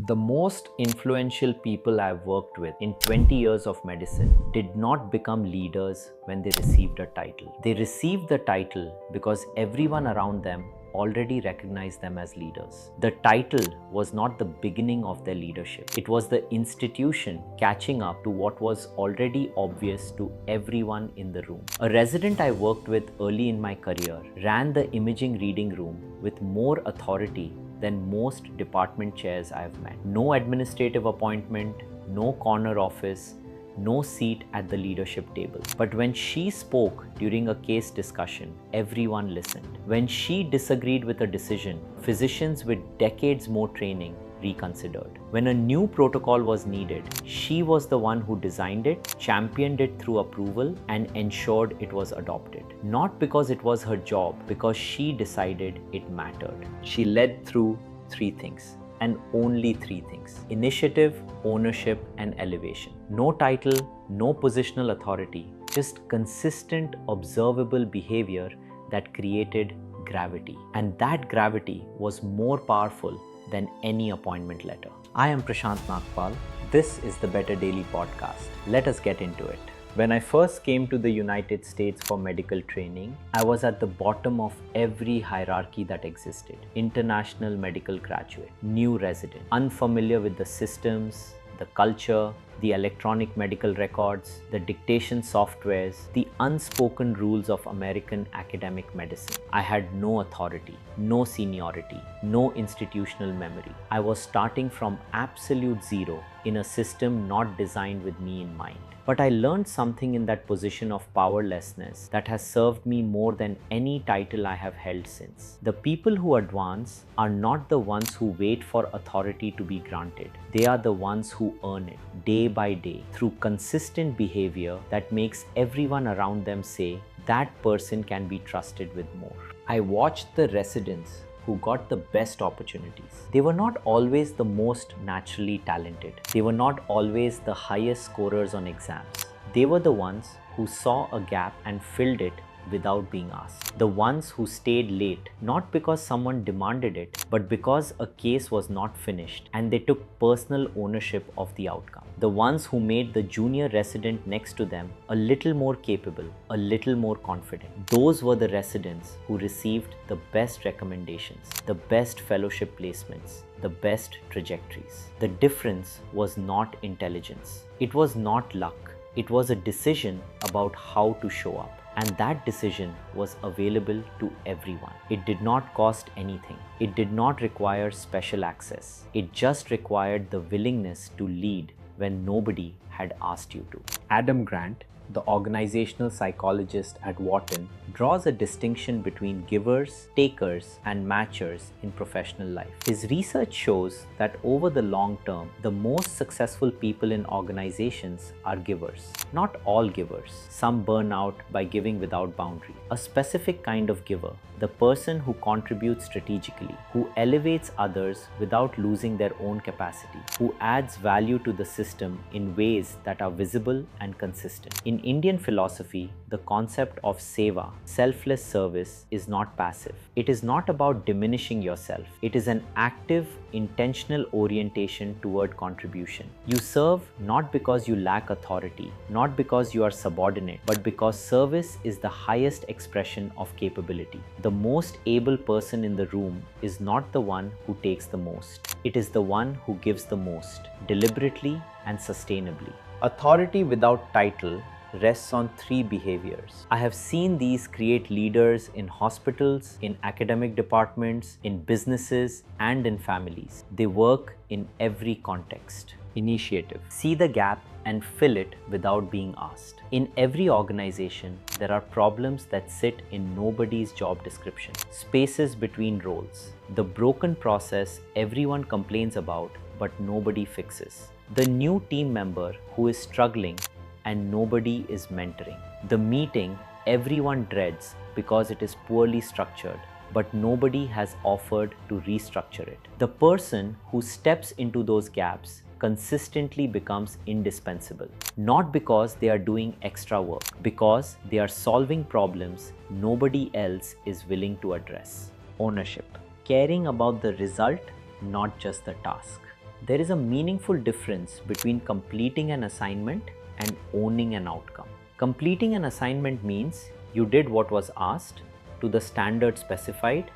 The most influential people I've worked with in 20 years of medicine did not become leaders when they received a title. They received the title because everyone around them already recognized them as leaders. The title was not the beginning of their leadership. It was the institution catching up to what was already obvious to everyone in the room. A resident I worked with early in my career ran the imaging reading room with more authority than most department chairs I've met. No administrative appointment, no corner office, no seat at the leadership table. But when she spoke during a case discussion, everyone listened. When she disagreed with a decision, physicians with decades more training reconsidered. When a new protocol was needed, she was the one who designed it, championed it through approval, and ensured it was adopted. Not because it was her job, because she decided it mattered. She led through three things. And only three things: initiative, ownership, and elevation. No title, no positional authority, just consistent, observable behavior that created gravity. And that gravity was more powerful than any appointment letter. I am Prashant Nagpal. This is the Better Daily Podcast. Let us get into it. When I first came to the United States for medical training, I was at the bottom of every hierarchy that existed. International medical graduate, new resident, unfamiliar with the systems, the culture, the electronic medical records, the dictation softwares, the unspoken rules of American academic medicine. I had no authority, no seniority, no institutional memory. I was starting from absolute zero in a system not designed with me in mind. But I learned something in that position of powerlessness that has served me more than any title I have held since. The people who advance are not the ones who wait for authority to be granted. They are the ones who earn it day by day through consistent behavior that makes everyone around them say, that person can be trusted with more. I watched the residents who got the best opportunities. They were not always the most naturally talented. They were not always the highest scorers on exams. They were the ones who saw a gap and filled it without being asked. The ones who stayed late, not because someone demanded it, but because a case was not finished and they took personal ownership of the outcome. The ones who made the junior resident next to them a little more capable, a little more confident. Those were the residents who received the best recommendations, the best fellowship placements, the best trajectories. The difference was not intelligence. It was not luck. It was a decision about how to show up. And that decision was available to everyone. It did not cost anything. It did not require special access. It just required the willingness to lead when nobody had asked you to. Adam Grant, the organizational psychologist at Wharton, draws a distinction between givers, takers, and matchers in professional life. His research shows that over the long term, the most successful people in organizations are givers. Not all givers. Some burn out by giving without boundary. A specific kind of giver, the person who contributes strategically, who elevates others without losing their own capacity, who adds value to the system in ways that are visible and consistent. In Indian philosophy, the concept of seva, selfless service, is not passive. It is not about diminishing yourself. It is an active, intentional orientation toward contribution. You serve not because you lack authority, not because you are subordinate, but because service is the highest expression of capability. The most able person in the room is not the one who takes the most. It is the one who gives the most, deliberately and sustainably. Authority without title rests on three behaviors. I have seen these create leaders in hospitals, in academic departments, in businesses, and in families. They work in every context. Initiative. See the gap and fill it without being asked. In every organization, there are problems that sit in nobody's job description. Spaces between roles. The broken process everyone complains about, but nobody fixes. The new team member who is struggling and nobody is mentoring. The meeting everyone dreads because it is poorly structured, but nobody has offered to restructure it. The person who steps into those gaps consistently becomes indispensable, not because they are doing extra work, because they are solving problems nobody else is willing to address. Ownership. Caring about the result, not just the task. There is a meaningful difference between completing an assignment and owning an outcome. Completing an assignment means you did what was asked to the standard specified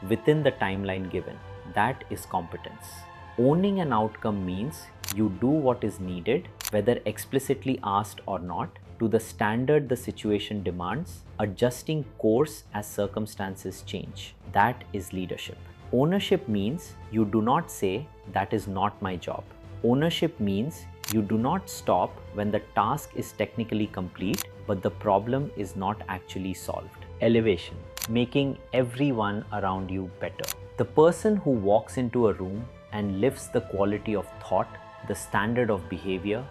within the timeline given. That is competence. Owning an outcome means you do what is needed, whether explicitly asked or not, to the standard the situation demands, adjusting course as circumstances change. That is leadership. Ownership means you do not say, "That is not my job." Ownership means you do not stop when the task is technically complete, but the problem is not actually solved. Elevation, making everyone around you better. The person who walks into a room and lifts the quality of thought, the standard of behavior,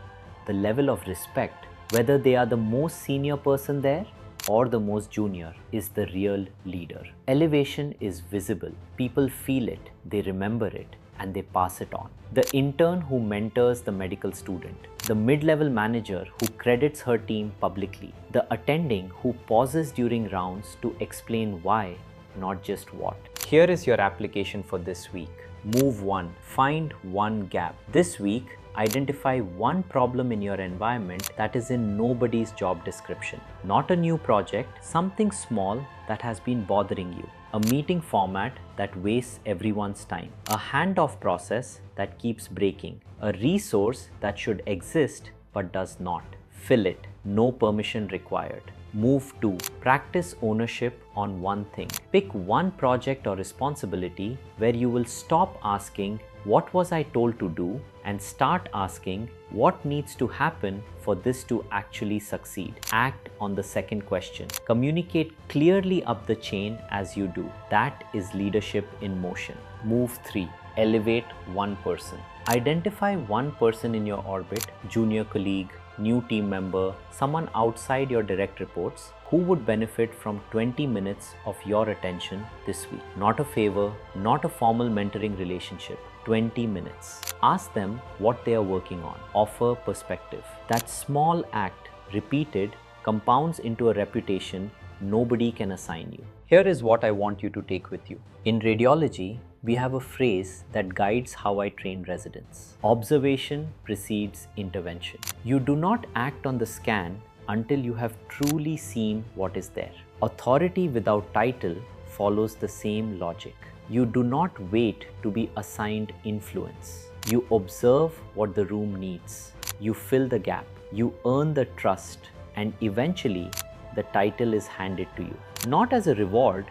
the level of respect, whether they are the most senior person there or the most junior, is the real leader. Elevation is visible. People feel it, they remember it, and they pass it on. The intern who mentors the medical student, the mid-level manager who credits her team publicly, the attending who pauses during rounds to explain why, not just what. Here is your application for this week. Move 1. Find one gap. This week, identify one problem in your environment that is in nobody's job description. Not a new project, something small that has been bothering you. A meeting format that wastes everyone's time. A handoff process that keeps breaking. A resource that should exist but does not. Fill it. No permission required. Move 2. Practice ownership on one thing. Pick one project or responsibility where you will stop asking, "What was I told to do?" and start asking, "What needs to happen for this to actually succeed?" Act on the second question. Communicate clearly up the chain as you do. That is leadership in motion. Move 3. Elevate one person. Identify one person in your orbit, junior colleague, new team member, someone outside your direct reports, who would benefit from 20 minutes of your attention this week. Not a favor, not a formal mentoring relationship. 20 minutes. Ask them what they are working on. Offer perspective. That small act, repeated, compounds into a reputation nobody can assign you. Here is what I want you to take with you. In radiology, we have a phrase that guides how I train residents. Observation precedes intervention. You do not act on the scan until you have truly seen what is there. Authority without title follows the same logic. You do not wait to be assigned influence. You observe what the room needs. You fill the gap. You earn the trust, and eventually the title is handed to you. Not as a reward,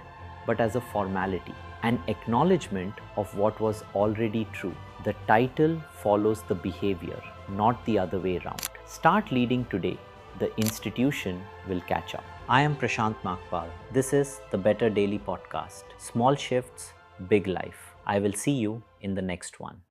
but as a formality. An acknowledgement of what was already true. The title follows the behavior, not the other way around. Start leading today. The institution will catch up. I am Prashant Nagpal. This is the Better Daily Podcast. Small shifts, big life. I will see you in the next one.